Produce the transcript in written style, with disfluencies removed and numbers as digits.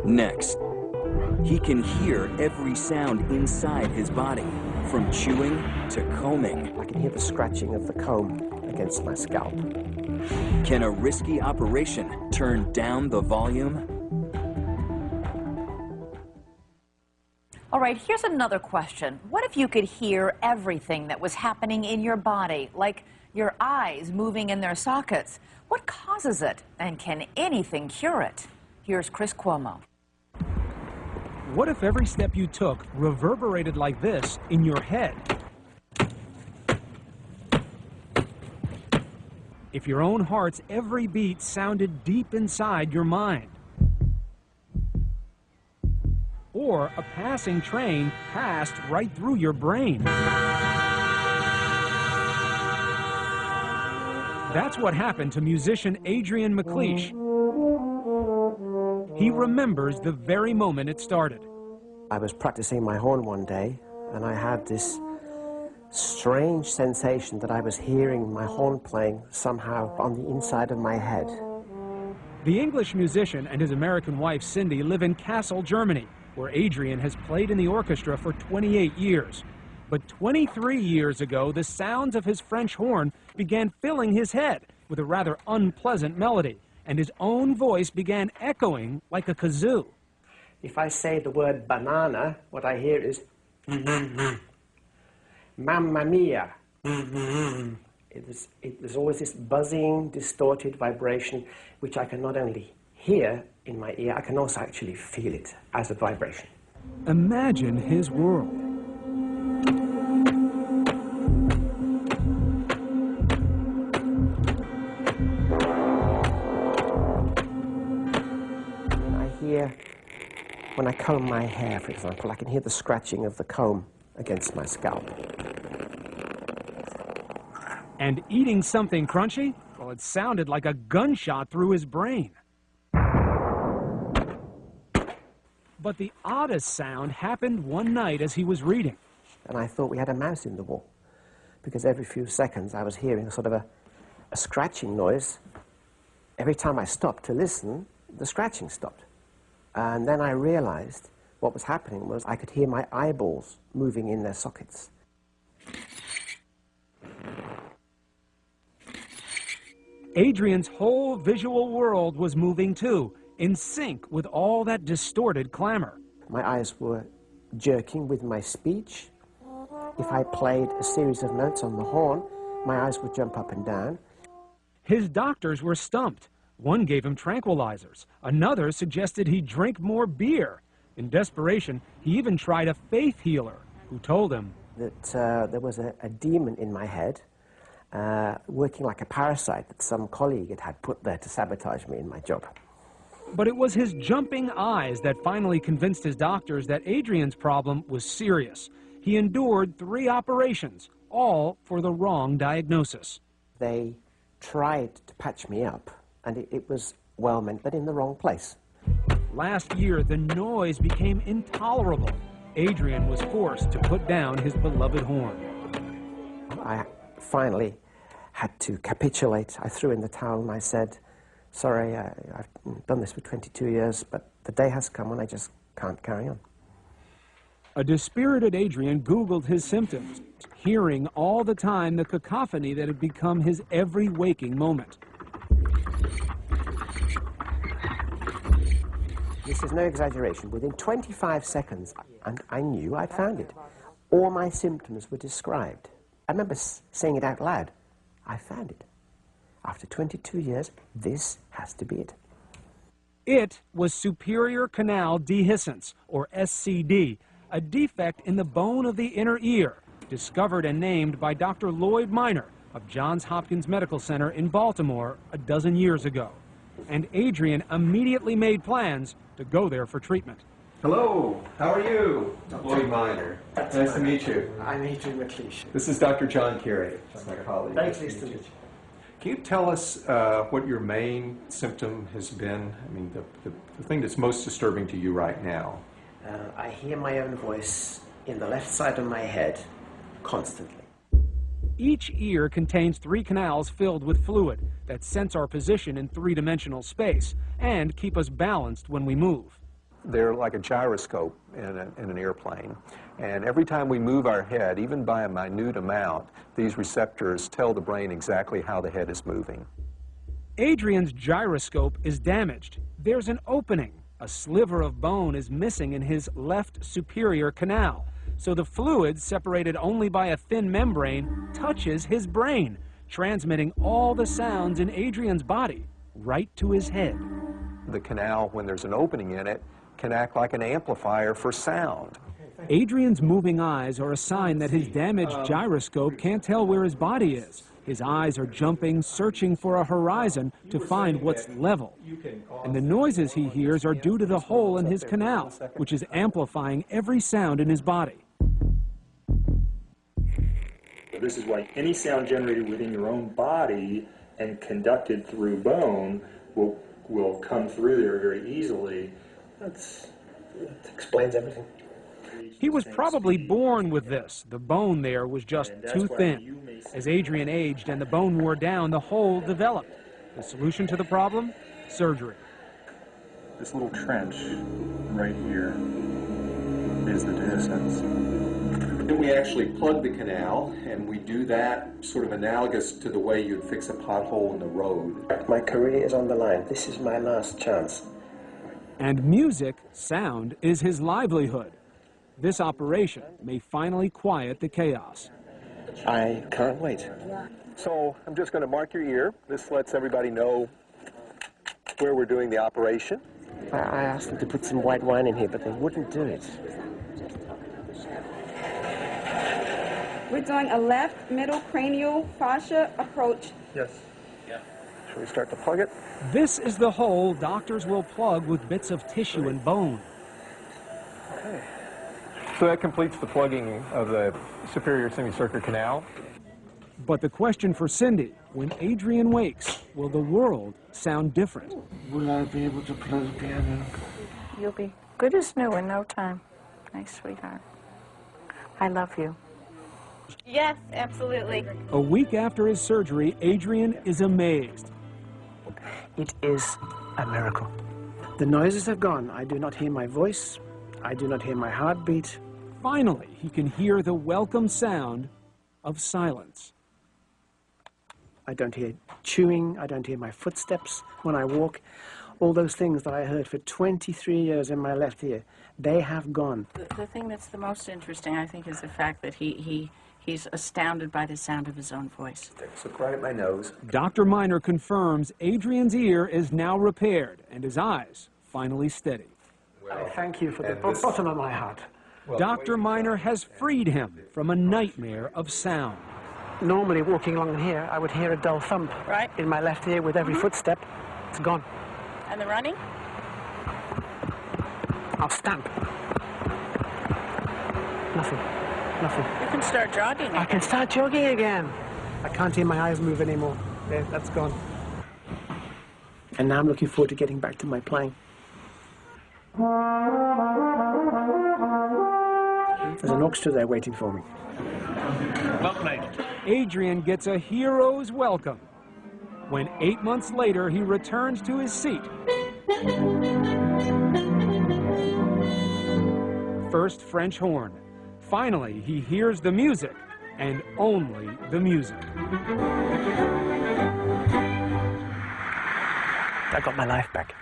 Next, he can hear every sound inside his body, from chewing to combing. I can hear the scratching of the comb against my scalp. Can a risky operation turn down the volume? All right, here's another question. What if you could hear everything that was happening in your body, like your eyes moving in their sockets? What causes it, and can anything cure it? Here's Chris Cuomo. What if every step you took reverberated like this in your head? If your own heart's every beat sounded deep inside your mind? Or a passing train passed right through your brain? That's what happened to musician Adrian McLeish. He remembers the very moment it started. I was practicing my horn one day, and I had this strange sensation that I was hearing my horn playing somehow on the inside of my head. The English musician and his American wife, Cindy, live in Kassel, Germany, where Adrian has played in the orchestra for 28 years. But 23 years ago, the sounds of his French horn began filling his head with a rather unpleasant melody, and his own voice began echoing like a kazoo. If I say the word banana, what I hear is Mamma mia. It was always this buzzing, distorted vibration, which I can not only hear in my ear, I can also actually feel it as a vibration. Imagine his world. When I comb my hair, for example, I can hear the scratching of the comb against my scalp. And eating something crunchy? Well, it sounded like a gunshot through his brain. But the oddest sound happened one night as he was reading. And I thought we had a mouse in the wall, because every few seconds I was hearing a sort of a scratching noise. Every time I stopped to listen, the scratching stopped. And then I realized what was happening was I could hear my eyeballs moving in their sockets. Adrian's whole visual world was moving too, in sync with all that distorted clamor. My eyes were jerking with my speech. If I played a series of notes on the horn, my eyes would jump up and down. His doctors were stumped. One gave him tranquilizers. Another suggested he drink more beer. In desperation, he even tried a faith healer who told him that there was a demon in my head working like a parasite that some colleague had put there to sabotage me in my job. But it was his jumping eyes that finally convinced his doctors that Adrian's problem was serious. He endured 3 operations, all for the wrong diagnosis. They tried to patch me up, and it was well meant, but in the wrong place. Last year, the noise became intolerable. Adrian was forced to put down his beloved horn. I finally had to capitulate. I threw in the towel and I said, sorry, I've done this for 22 years, but the day has come when I just can't carry on. A dispirited Adrian Googled his symptoms, hearing all the time the cacophony that had become his every waking moment. This is no exaggeration. Within 25 seconds, and I knew I'd found it. All my symptoms were described. I remember saying it out loud. I found it. After 22 years, this has to be it. It was superior canal dehiscence, or SCD, a defect in the bone of the inner ear, discovered and named by Dr. Lloyd Minor of Johns Hopkins Medical Center in Baltimore a dozen years ago. And Adrian immediately made plans to go there for treatment. Hello, how are you? Lloyd Minor. Nice to meet you. I'm Adrian McLeish. This is Dr. John Carey, my colleague. Very pleased to meet you. Can you tell us what your main symptom has been? I mean, the thing that's most disturbing to you right now. I hear my own voice in the left side of my head constantly. Each ear contains 3 canals filled with fluid that sense our position in 3-dimensional space and keep us balanced when we move. They're like a gyroscope in an airplane. And every time we move our head, even by a minute amount, these receptors tell the brain exactly how the head is moving. Adrian's gyroscope is damaged. There's an opening. A sliver of bone is missing in his left superior canal. So the fluid, separated only by a thin membrane, touches his brain, transmitting all the sounds in Adrian's body right to his head. The canal, when there's an opening in it, can act like an amplifier for sound. Adrian's moving eyes are a sign that his damaged gyroscope can't tell where his body is. His eyes are jumping, searching for a horizon to find what's level. And the noises he hears are due to the hole in his canal, which is amplifying every sound in his body. This is why any sound generated within your own body and conducted through bone will come through there very easily. That explains everything. He was probably born with this. The bone there was just too thin. As Adrian aged and the bone wore down, the hole developed. The solution to the problem? Surgery. This little trench right here is the dehiscence. Then we actually plug the canal, and we do that sort of analogous to the way you'd fix a pothole in the road. My career is on the line. This is my last chance. And music, sound, is his livelihood. This operation may finally quiet the chaos. I can't wait. So I'm just going to mark your ear. This lets everybody know where we're doing the operation. I asked them to put some white wine in here, but they wouldn't do it. We're doing a left middle cranial fascia approach. Yes. Shall we start to plug it? This is the hole doctors will plug with bits of tissue and bone. Okay. So that completes the plugging of the superior semicircular canal. But the question for Cindy, when Adrian wakes, will the world sound different? Will I be able to play the piano? You'll be good as new in no time. Nice sweetheart. I love you. Yes, absolutely. A week after his surgery, Adrian is amazed. It is a miracle. The noises have gone. I do not hear my voice. I do not hear my heartbeat. Finally, he can hear the welcome sound of silence. I don't hear chewing. I don't hear my footsteps when I walk. All those things that I heard for 23 years in my left ear, they have gone. The thing that's the most interesting, I think, is the fact that he's astounded by the sound of his own voice. Look right at my nose. Dr. Miner confirms Adrian's ear is now repaired and his eyes finally steady. I thank you for the bottom of my heart. Dr. Miner has freed him from a nightmare of sound. Normally, walking along here, I would hear a dull thump in my left ear with every footstep. It's gone. And the running? I'll stamp. Nothing. Nothing. You can start jogging again. I can start jogging again. I can't hear my eyes move anymore. There, that's gone. And now I'm looking forward to getting back to my playing. There's an orchestra there waiting for me. Well played. Adrian gets a hero's welcome when 8 months later he returns to his seat. First French horn. Finally, he hears the music, and only the music. I got my life back.